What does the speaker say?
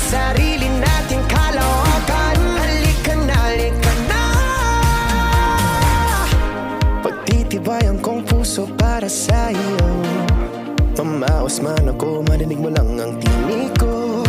sarili nating kalookan. Halika na pagtitibayan kong puso para sa iyo. Mamaos man ako, marinig mo lang ang tinig ko.